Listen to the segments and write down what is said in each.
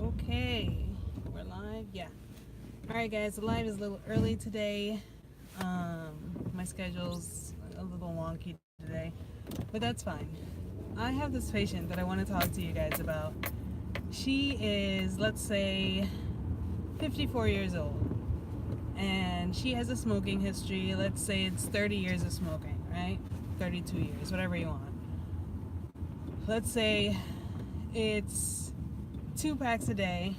Okay, we're live. Yeah. All right, guys. The live is a little early today. My schedule's a little wonky today, but that's fine. I have this patient that I want to talk to you guys about. She is, let's say, 54 years old, and she has a smoking history. Let's say it's 30 years of smoking, right? 32 years, whatever you want. Let's say it's 2 packs a day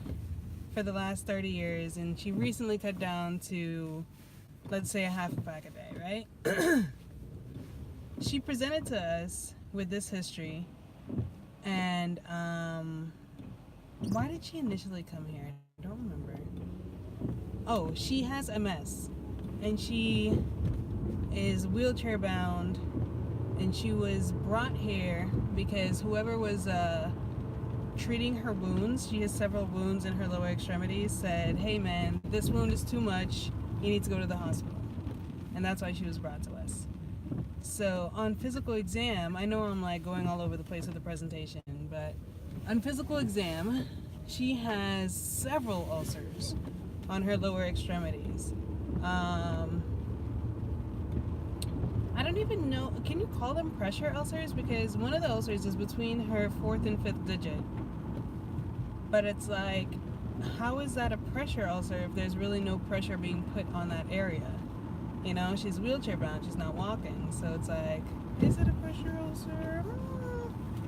for the last 30 years, and she recently cut down to, let's say, a half a pack a day, right? She presented to us with this history, and why did she initially come here? I don't remember. Oh, she has MS, and she is wheelchair bound, and she was brought here because whoever was treating her wounds, she has several wounds in her lower extremities, said, hey man, this wound is too much, you need to go to the hospital. And that's why she was brought to us. So on physical exam, I know I'm like going all over the place with the presentation, but on physical exam, she has several ulcers on her lower extremities. I don't even know, can you call them pressure ulcers? Because one of the ulcers is between her fourth and fifth digit. But it's like, how is that a pressure ulcer if there's really no pressure being put on that area? You know, she's wheelchair bound, she's not walking. So it's like, is it a pressure ulcer?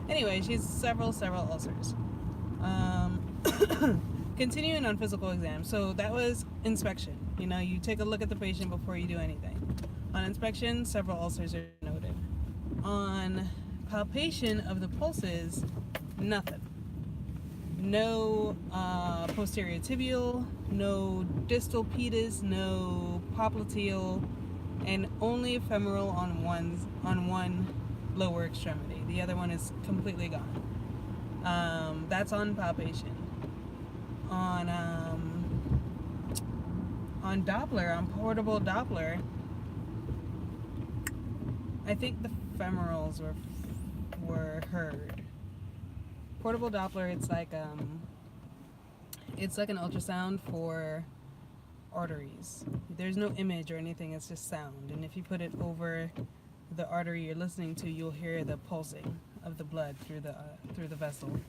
Anyway, she's several ulcers. Continuing on physical exam. So that was inspection. You know, you take a look at the patient before you do anything. On inspection, several ulcers are noted. On palpation of the pulses, nothing. No posterior tibial, no distal pedis, no popliteal, and only femoral on one lower extremity. The other one is completely gone. That's on palpation. On Doppler, on portable Doppler, I think the femorals were heard. Portable Doppler, it's like an ultrasound for arteries. There's no image or anything, it's just sound. And if you put it over the artery you're listening to, you'll hear the pulsing of the blood through the vessel.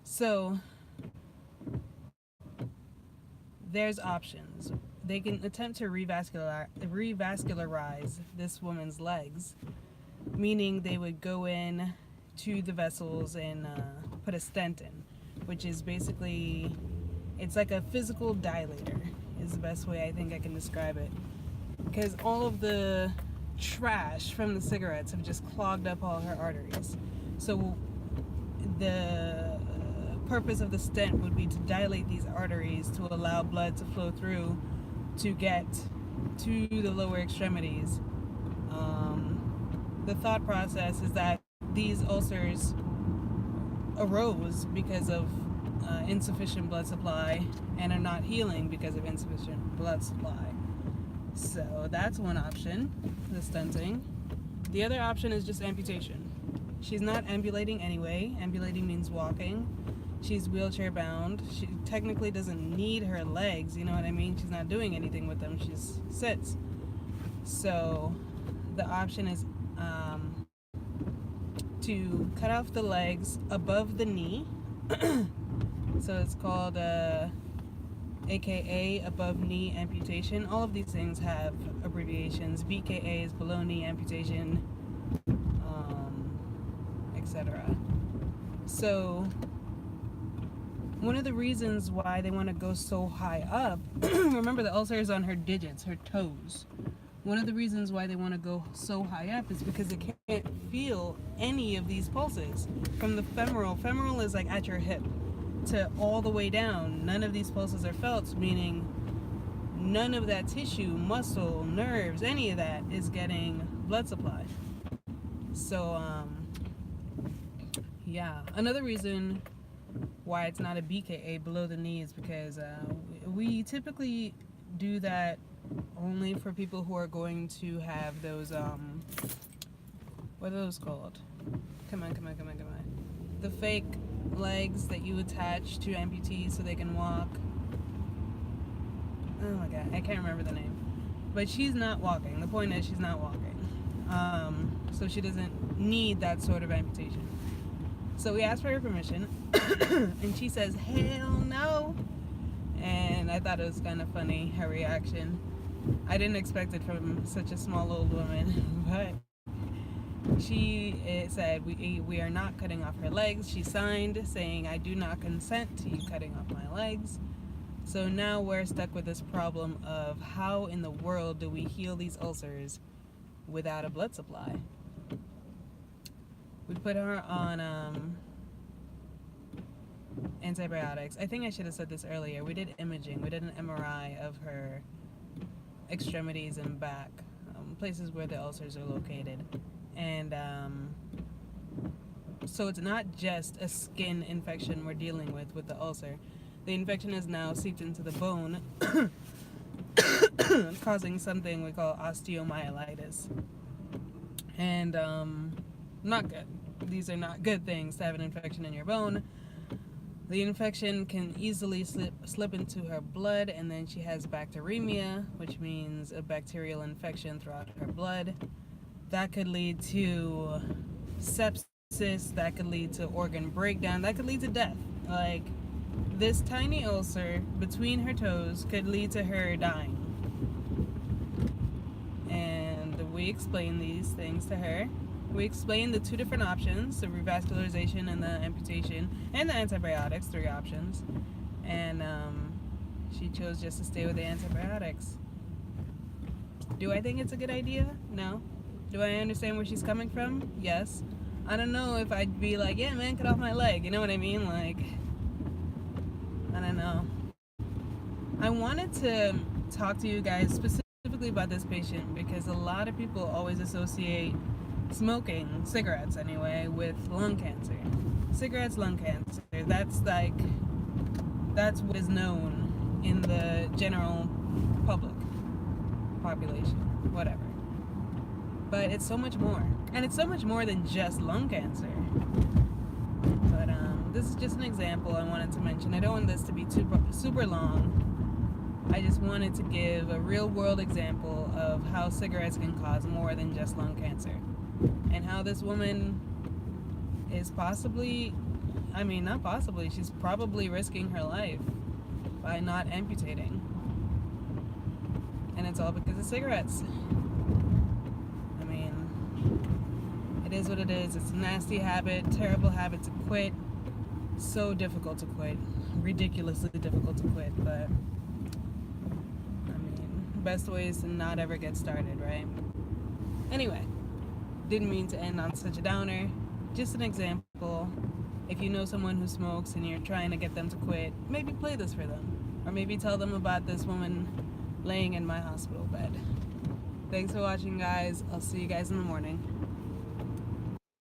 So there's options. They can attempt to revascularize this woman's legs, meaning they would go in to the vessels and put a stent in, which is basically, it's like a physical dilator is the best way I think I can describe it, because all of the trash from the cigarettes have just clogged up all her arteries. So the purpose of the stent would be to dilate these arteries to allow blood to flow through to get to the lower extremities. The thought process is that these ulcers arose because of insufficient blood supply and are not healing because of insufficient blood supply. So that's one option, the stenting. The other option is just amputation. She's not ambulating anyway. Ambulating means walking. She's wheelchair bound. She technically doesn't need her legs, you know what I mean? She's not doing anything with them. She just sits. So the option is to cut off the legs above the knee. So it's called AKA above knee amputation. All of these things have abbreviations. BKA is below knee amputation, etc. So one of the reasons why they want to go so high up, remember the ulcer is on her digits, her toes. One of the reasons why they want to go so high up is because they can't feel any of these pulses. From the femoral is like at your hip, to all the way down. None of these pulses are felt, meaning none of that tissue, muscle, nerves, any of that is getting blood supply. So, yeah. Another reason why it's not a BKA below the knee is because we typically do that only for people who are going to have those, what are those called? Come on. The fake legs that you attach to amputees so they can walk. Oh my god, I can't remember the name. But she's not walking. The point is she's not walking. So she doesn't need that sort of amputation. So we asked for her permission, and she says, hell no. And I thought it was kind of funny, her reaction. I didn't expect it from such a small old woman, but she said we are not cutting off her legs. She signed saying, I do not consent to you cutting off my legs. So now we're stuck with this problem of how in the world do we heal these ulcers without a blood supply? We put her on antibiotics. I think I should have said this earlier. We did imaging. We did an MRI of her extremities and back, places where the ulcers are located. And so it's not just a skin infection we're dealing with the ulcer. The infection is now seeped into the bone, causing something we call osteomyelitis. And not good. These are not good things to have an infection in your bone. The infection can easily slip into her blood, and then she has bacteremia, which means a bacterial infection throughout her blood. That could lead to sepsis, that could lead to organ breakdown, that could lead to death. Like, this tiny ulcer between her toes could lead to her dying. And we explained these things to her. We explained the two different options, the revascularization and the amputation, and the antibiotics, 3 options. And she chose just to stay with the antibiotics. Do I think it's a good idea? No. Do I understand where she's coming from? Yes. I don't know if I'd be like, yeah, man, cut off my leg. You know what I mean? Like, I don't know. I wanted to talk to you guys specifically about this patient because a lot of people always associate smoking, cigarettes anyway, with lung cancer. Cigarettes, lung cancer. That's what is known in the general public population, whatever. But it's so much more. And it's so much more than just lung cancer. But this is just an example I wanted to mention. I don't want this to be super long. I just wanted to give a real world example of how cigarettes can cause more than just lung cancer. And how this woman is possibly, I mean, not possibly, she's probably risking her life by not amputating. And it's all because of cigarettes. I mean, it is what it is. It's a nasty habit, terrible habit to quit. So difficult to quit. Ridiculously difficult to quit, but I mean, best way is to not ever get started, right? Anyway. Didn't mean to end on such a downer. Just an example. If you know someone who smokes and you're trying to get them to quit, maybe play this for them. Or maybe tell them about this woman laying in my hospital bed. Thanks for watching, guys. I'll see you guys in the morning.